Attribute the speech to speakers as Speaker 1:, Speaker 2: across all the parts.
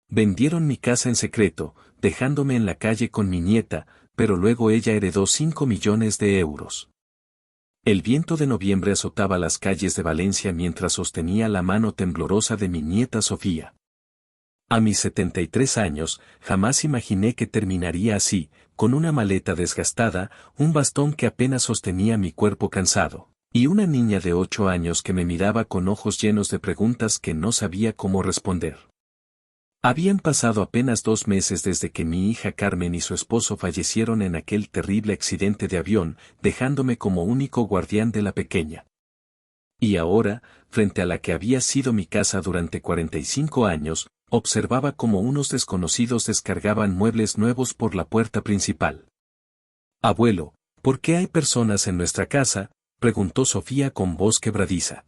Speaker 1: Vendieron mi casa en secreto, dejándome en la calle con mi nieta, pero luego ella heredó 5 millones de euros. El viento de noviembre azotaba las calles de Valencia mientras sostenía la mano temblorosa de mi nieta Sofía. A mis 73 años, jamás imaginé que terminaría así, con una maleta desgastada, un bastón que apenas sostenía mi cuerpo cansado, y una niña de 8 años que me miraba con ojos llenos de preguntas que no sabía cómo responder. Habían pasado apenas 2 meses desde que mi hija Carmen y su esposo fallecieron en aquel terrible accidente de avión, dejándome como único guardián de la pequeña. Y ahora, frente a la que había sido mi casa durante 45 años, observaba cómo unos desconocidos descargaban muebles nuevos por la puerta principal. «Abuelo, ¿por qué hay personas en nuestra casa?», preguntó Sofía con voz quebradiza.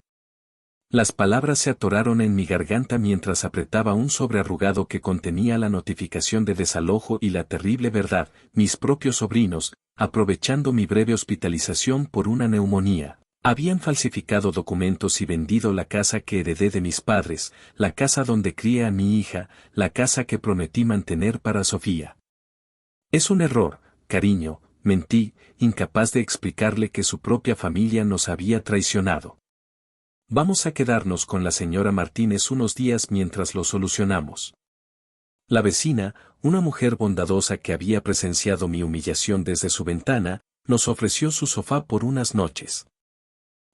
Speaker 1: Las palabras se atoraron en mi garganta mientras apretaba un sobre arrugado que contenía la notificación de desalojo y la terrible verdad: mis propios sobrinos, aprovechando mi breve hospitalización por una neumonía, habían falsificado documentos y vendido la casa que heredé de mis padres, la casa donde crié a mi hija, la casa que prometí mantener para Sofía. Es un error, cariño, mentí, incapaz de explicarle que su propia familia nos había traicionado. Vamos a quedarnos con la señora Martínez unos días mientras lo solucionamos. La vecina, una mujer bondadosa que había presenciado mi humillación desde su ventana, nos ofreció su sofá por unas noches.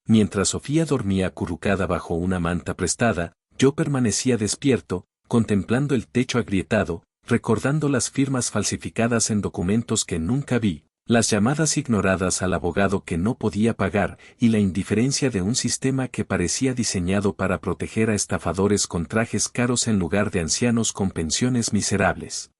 Speaker 1: Mientras Sofía dormía acurrucada bajo una manta prestada, yo permanecía despierto, contemplando el techo agrietado, recordando las firmas falsificadas en documentos que nunca vi, las llamadas ignoradas al abogado que no podía pagar y la indiferencia de un sistema que parecía diseñado para proteger a estafadores con trajes caros en lugar de ancianos con pensiones miserables.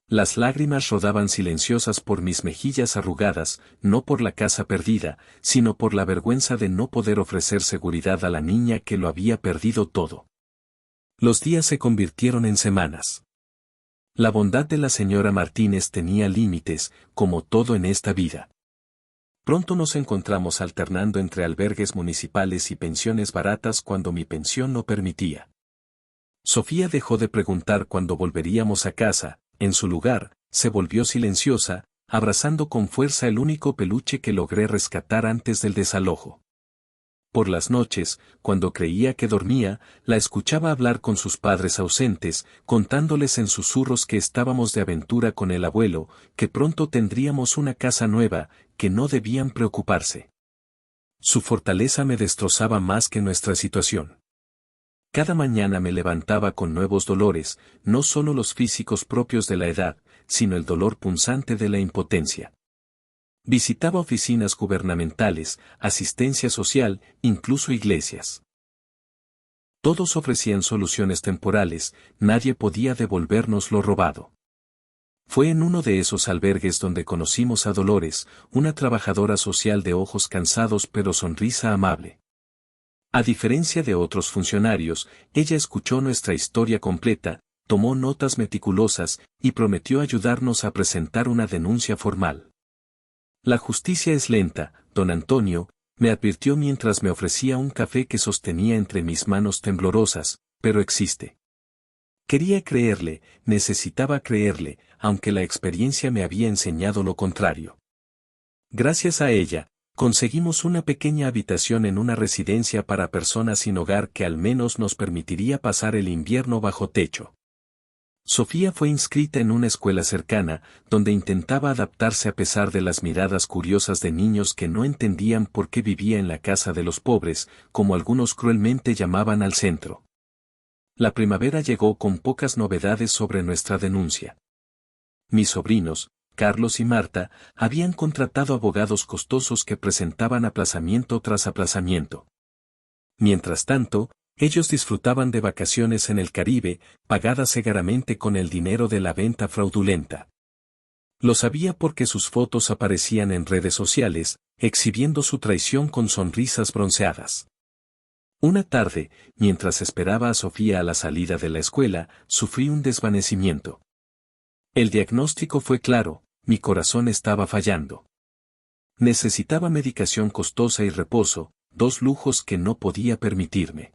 Speaker 1: Las lágrimas rodaban silenciosas por mis mejillas arrugadas, no por la casa perdida, sino por la vergüenza de no poder ofrecer seguridad a la niña que lo había perdido todo. Los días se convirtieron en semanas. La bondad de la señora Martínez tenía límites, como todo en esta vida. Pronto nos encontramos alternando entre albergues municipales y pensiones baratas cuando mi pensión lo permitía. Sofía dejó de preguntar cuándo volveríamos a casa. En su lugar, se volvió silenciosa, abrazando con fuerza el único peluche que logré rescatar antes del desalojo. Por las noches, cuando creía que dormía, la escuchaba hablar con sus padres ausentes, contándoles en susurros que estábamos de aventura con el abuelo, que pronto tendríamos una casa nueva, que no debían preocuparse. Su fortaleza me destrozaba más que nuestra situación. Cada mañana me levantaba con nuevos dolores, no solo los físicos propios de la edad, sino el dolor punzante de la impotencia. Visitaba oficinas gubernamentales, asistencia social, incluso iglesias. Todos ofrecían soluciones temporales, nadie podía devolvernos lo robado. Fue en uno de esos albergues donde conocimos a Dolores, una trabajadora social de ojos cansados pero sonrisa amable. A diferencia de otros funcionarios, ella escuchó nuestra historia completa, tomó notas meticulosas y prometió ayudarnos a presentar una denuncia formal. La justicia es lenta, don Antonio, me advirtió mientras me ofrecía un café que sostenía entre mis manos temblorosas, pero existe. Quería creerle, necesitaba creerle, aunque la experiencia me había enseñado lo contrario. Gracias a ella, conseguimos una pequeña habitación en una residencia para personas sin hogar que al menos nos permitiría pasar el invierno bajo techo. Sofía fue inscrita en una escuela cercana, donde intentaba adaptarse a pesar de las miradas curiosas de niños que no entendían por qué vivía en la casa de los pobres, como algunos cruelmente llamaban al centro. La primavera llegó con pocas novedades sobre nuestra denuncia. Mis sobrinos, Carlos y Marta, habían contratado abogados costosos que presentaban aplazamiento tras aplazamiento. Mientras tanto, ellos disfrutaban de vacaciones en el Caribe, pagadas segaramente con el dinero de la venta fraudulenta. Lo sabía porque sus fotos aparecían en redes sociales, exhibiendo su traición con sonrisas bronceadas. Una tarde, mientras esperaba a Sofía a la salida de la escuela, sufrí un desvanecimiento. El diagnóstico fue claro: mi corazón estaba fallando. Necesitaba medicación costosa y reposo, dos lujos que no podía permitirme.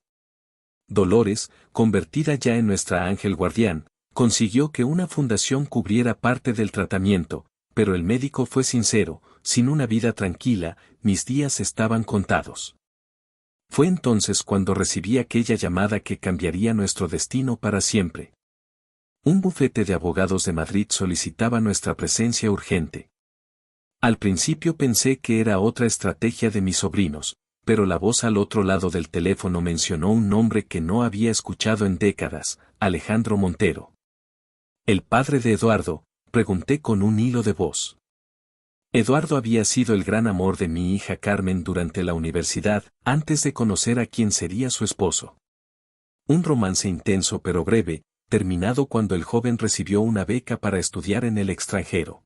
Speaker 1: Dolores, convertida ya en nuestra ángel guardián, consiguió que una fundación cubriera parte del tratamiento, pero el médico fue sincero: sin una vida tranquila, mis días estaban contados. Fue entonces cuando recibí aquella llamada que cambiaría nuestro destino para siempre. Un bufete de abogados de Madrid solicitaba nuestra presencia urgente. Al principio pensé que era otra estrategia de mis sobrinos, pero la voz al otro lado del teléfono mencionó un nombre que no había escuchado en décadas: Alejandro Montero. ¿El padre de Eduardo?, pregunté con un hilo de voz. Eduardo había sido el gran amor de mi hija Carmen durante la universidad, antes de conocer a quien sería su esposo. Un romance intenso pero breve, terminado cuando el joven recibió una beca para estudiar en el extranjero.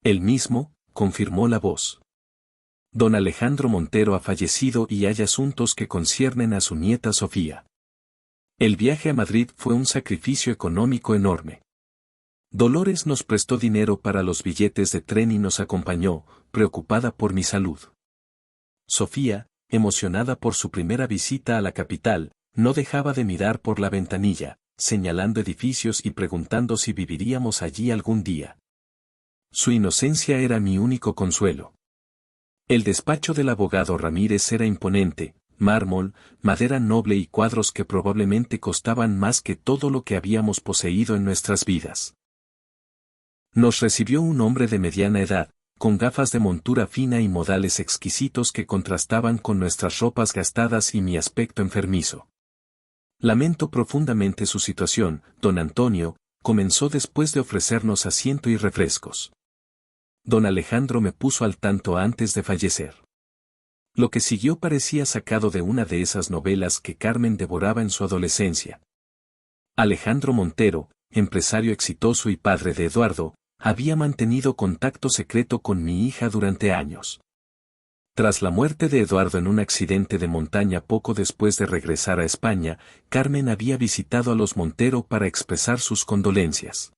Speaker 1: Él mismo, confirmó la voz. Don Alejandro Montero ha fallecido y hay asuntos que conciernen a su nieta Sofía. El viaje a Madrid fue un sacrificio económico enorme. Dolores nos prestó dinero para los billetes de tren y nos acompañó, preocupada por mi salud. Sofía, emocionada por su primera visita a la capital, no dejaba de mirar por la ventanilla, señalando edificios y preguntando si viviríamos allí algún día. Su inocencia era mi único consuelo. El despacho del abogado Ramírez era imponente: mármol, madera noble y cuadros que probablemente costaban más que todo lo que habíamos poseído en nuestras vidas. Nos recibió un hombre de mediana edad, con gafas de montura fina y modales exquisitos que contrastaban con nuestras ropas gastadas y mi aspecto enfermizo. Lamento profundamente su situación, don Antonio, comenzó después de ofrecernos asiento y refrescos. Don Alejandro me puso al tanto antes de fallecer. Lo que siguió parecía sacado de una de esas novelas que Carmen devoraba en su adolescencia. Alejandro Montero, empresario exitoso y padre de Eduardo, había mantenido contacto secreto con mi hija durante años. Tras la muerte de Eduardo en un accidente de montaña poco después de regresar a España, Carmen había visitado a los Montero para expresar sus condolencias.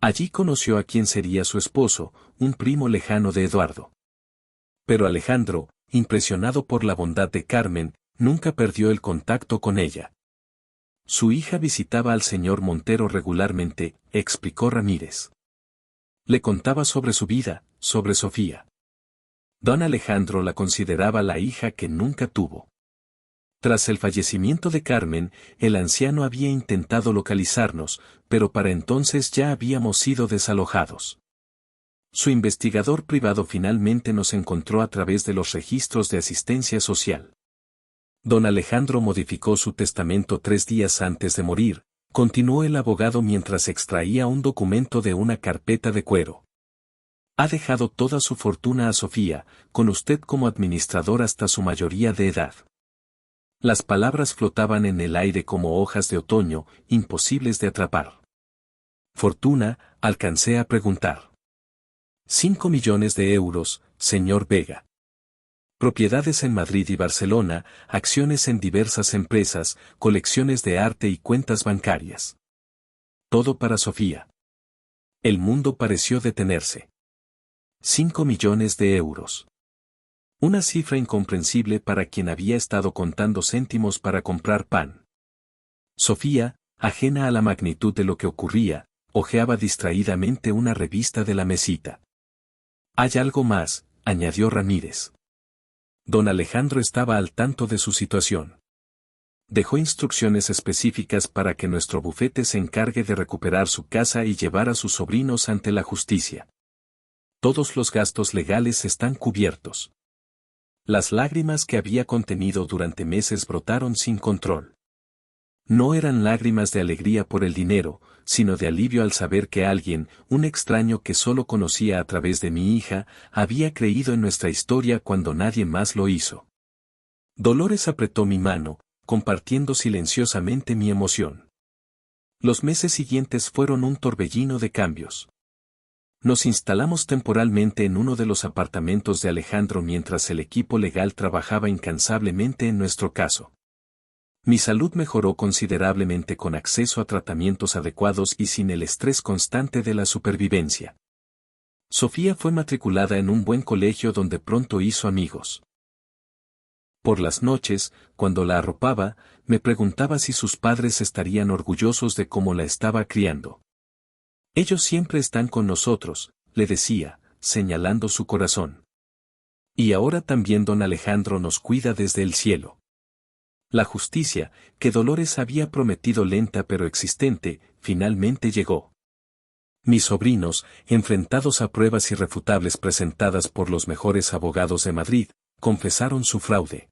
Speaker 1: Allí conoció a quien sería su esposo, un primo lejano de Eduardo. Pero Alejandro, impresionado por la bondad de Carmen, nunca perdió el contacto con ella. Su hija visitaba al señor Montero regularmente, explicó Ramírez. Le contaba sobre su vida, sobre Sofía. Don Alejandro la consideraba la hija que nunca tuvo. Tras el fallecimiento de Carmen, el anciano había intentado localizarnos, pero para entonces ya habíamos sido desalojados. Su investigador privado finalmente nos encontró a través de los registros de asistencia social. Don Alejandro modificó su testamento 3 días antes de morir, continuó el abogado mientras extraía un documento de una carpeta de cuero. Ha dejado toda su fortuna a Sofía, con usted como administrador hasta su mayoría de edad. Las palabras flotaban en el aire como hojas de otoño, imposibles de atrapar. Fortuna, alcancé a preguntar. 5 millones de euros, señor Vega. Propiedades en Madrid y Barcelona, acciones en diversas empresas, colecciones de arte y cuentas bancarias. Todo para Sofía. El mundo pareció detenerse. 5 millones de euros. Una cifra incomprensible para quien había estado contando céntimos para comprar pan. Sofía, ajena a la magnitud de lo que ocurría, hojeaba distraídamente una revista de la mesita. Hay algo más, añadió Ramírez. Don Alejandro estaba al tanto de su situación. Dejó instrucciones específicas para que nuestro bufete se encargue de recuperar su casa y llevar a sus sobrinos ante la justicia. Todos los gastos legales están cubiertos. Las lágrimas que había contenido durante meses brotaron sin control. No eran lágrimas de alegría por el dinero, sino de alivio al saber que alguien, un extraño que solo conocía a través de mi hija, había creído en nuestra historia cuando nadie más lo hizo. Dolores apretó mi mano, compartiendo silenciosamente mi emoción. Los meses siguientes fueron un torbellino de cambios. Nos instalamos temporalmente en uno de los apartamentos de Alejandro mientras el equipo legal trabajaba incansablemente en nuestro caso. Mi salud mejoró considerablemente con acceso a tratamientos adecuados y sin el estrés constante de la supervivencia. Sofía fue matriculada en un buen colegio donde pronto hizo amigos. Por las noches, cuando la arropaba, me preguntaba si sus padres estarían orgullosos de cómo la estaba criando. Ellos siempre están con nosotros, le decía, señalando su corazón. Y ahora también don Alejandro nos cuida desde el cielo. La justicia, que Dolores había prometido lenta pero existente, finalmente llegó. Mis sobrinos, enfrentados a pruebas irrefutables presentadas por los mejores abogados de Madrid, confesaron su fraude.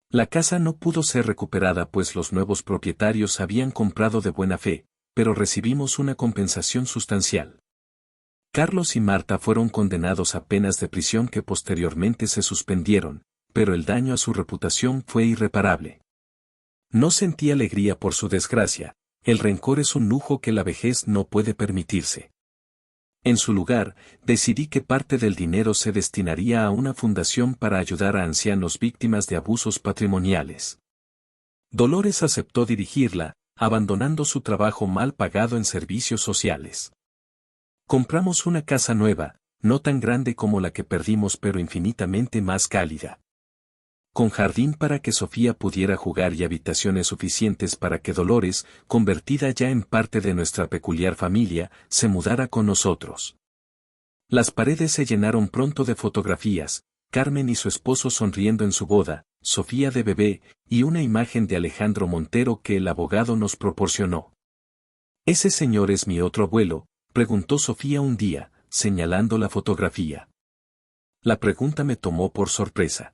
Speaker 1: La casa no pudo ser recuperada pues los nuevos propietarios habían comprado de buena fe, pero recibimos una compensación sustancial. Carlos y Marta fueron condenados a penas de prisión que posteriormente se suspendieron, pero el daño a su reputación fue irreparable. No sentí alegría por su desgracia, el rencor es un lujo que la vejez no puede permitirse. En su lugar, decidí que parte del dinero se destinaría a una fundación para ayudar a ancianos víctimas de abusos patrimoniales. Dolores aceptó dirigirla, abandonando su trabajo mal pagado en servicios sociales. Compramos una casa nueva, no tan grande como la que perdimos pero infinitamente más cálida. Con jardín para que Sofía pudiera jugar y habitaciones suficientes para que Dolores, convertida ya en parte de nuestra peculiar familia, se mudara con nosotros. Las paredes se llenaron pronto de fotografías, Carmen y su esposo sonriendo en su boda, Sofía de bebé, y una imagen de Alejandro Montero que el abogado nos proporcionó. «¿Ese señor es mi otro abuelo?», preguntó Sofía un día, señalando la fotografía. La pregunta me tomó por sorpresa.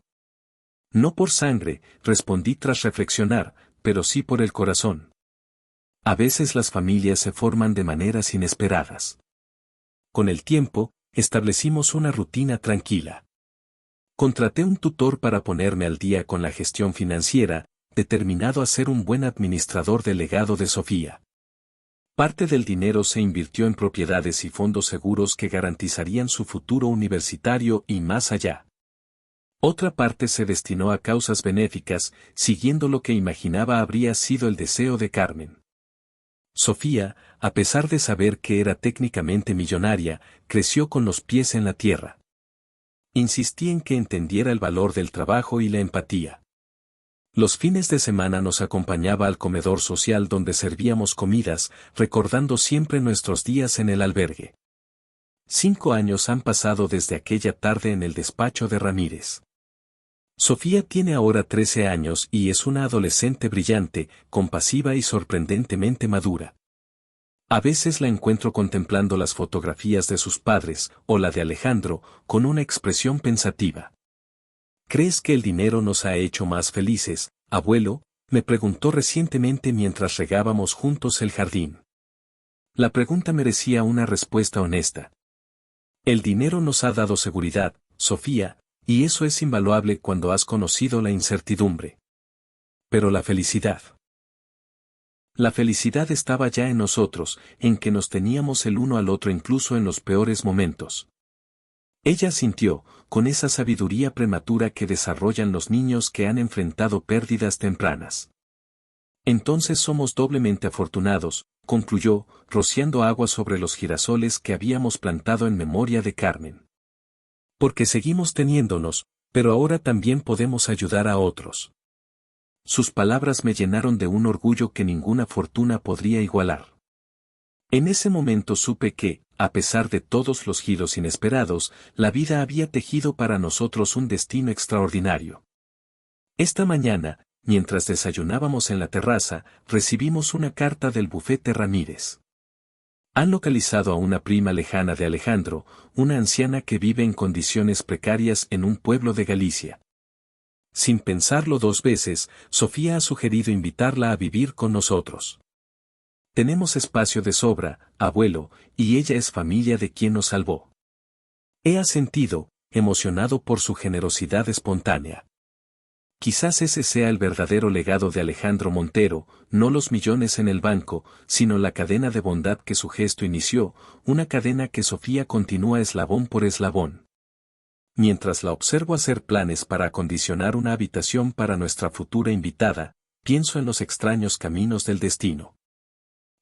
Speaker 1: No por sangre, respondí tras reflexionar, pero sí por el corazón. A veces las familias se forman de maneras inesperadas. Con el tiempo, establecimos una rutina tranquila. Contraté un tutor para ponerme al día con la gestión financiera, determinado a ser un buen administrador del legado de Sofía. Parte del dinero se invirtió en propiedades y fondos seguros que garantizarían su futuro universitario y más allá. Otra parte se destinó a causas benéficas, siguiendo lo que imaginaba habría sido el deseo de Carmen. Sofía, a pesar de saber que era técnicamente millonaria, creció con los pies en la tierra. Insistí en que entendiera el valor del trabajo y la empatía. Los fines de semana nos acompañaba al comedor social donde servíamos comidas, recordando siempre nuestros días en el albergue. 5 años han pasado desde aquella tarde en el despacho de Ramírez. Sofía tiene ahora 13 años y es una adolescente brillante, compasiva y sorprendentemente madura. A veces la encuentro contemplando las fotografías de sus padres, o la de Alejandro, con una expresión pensativa. ¿Crees que el dinero nos ha hecho más felices, abuelo?, me preguntó recientemente mientras regábamos juntos el jardín. La pregunta merecía una respuesta honesta. El dinero nos ha dado seguridad, Sofía, y eso es invaluable cuando has conocido la incertidumbre. Pero la felicidad. La felicidad estaba ya en nosotros, en que nos teníamos el uno al otro incluso en los peores momentos. Ella sintió, con esa sabiduría prematura que desarrollan los niños que han enfrentado pérdidas tempranas. Entonces somos doblemente afortunados, concluyó, rociando agua sobre los girasoles que habíamos plantado en memoria de Carmen. Porque seguimos teniéndonos, pero ahora también podemos ayudar a otros. Sus palabras me llenaron de un orgullo que ninguna fortuna podría igualar. En ese momento supe que, a pesar de todos los giros inesperados, la vida había tejido para nosotros un destino extraordinario. Esta mañana, mientras desayunábamos en la terraza, recibimos una carta del bufete Ramírez. Han localizado a una prima lejana de Alejandro, una anciana que vive en condiciones precarias en un pueblo de Galicia. Sin pensarlo 2 veces, Sofía ha sugerido invitarla a vivir con nosotros. Tenemos espacio de sobra, abuelo, y ella es familia de quien nos salvó. He asentido, emocionado por su generosidad espontánea. Quizás ese sea el verdadero legado de Alejandro Montero, no los millones en el banco, sino la cadena de bondad que su gesto inició, una cadena que Sofía continúa eslabón por eslabón. Mientras la observo hacer planes para acondicionar una habitación para nuestra futura invitada, pienso en los extraños caminos del destino.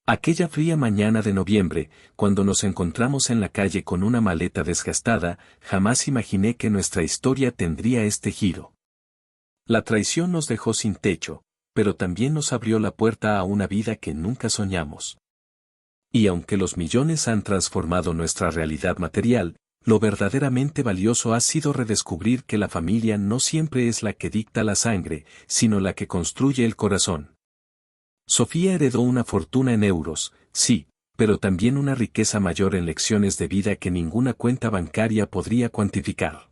Speaker 1: Aquella fría mañana de noviembre, cuando nos encontramos en la calle con una maleta desgastada, jamás imaginé que nuestra historia tendría este giro. La traición nos dejó sin techo, pero también nos abrió la puerta a una vida que nunca soñamos. Y aunque los millones han transformado nuestra realidad material, lo verdaderamente valioso ha sido redescubrir que la familia no siempre es la que dicta la sangre, sino la que construye el corazón. Sofía heredó una fortuna en euros, sí, pero también una riqueza mayor en lecciones de vida que ninguna cuenta bancaria podría cuantificar.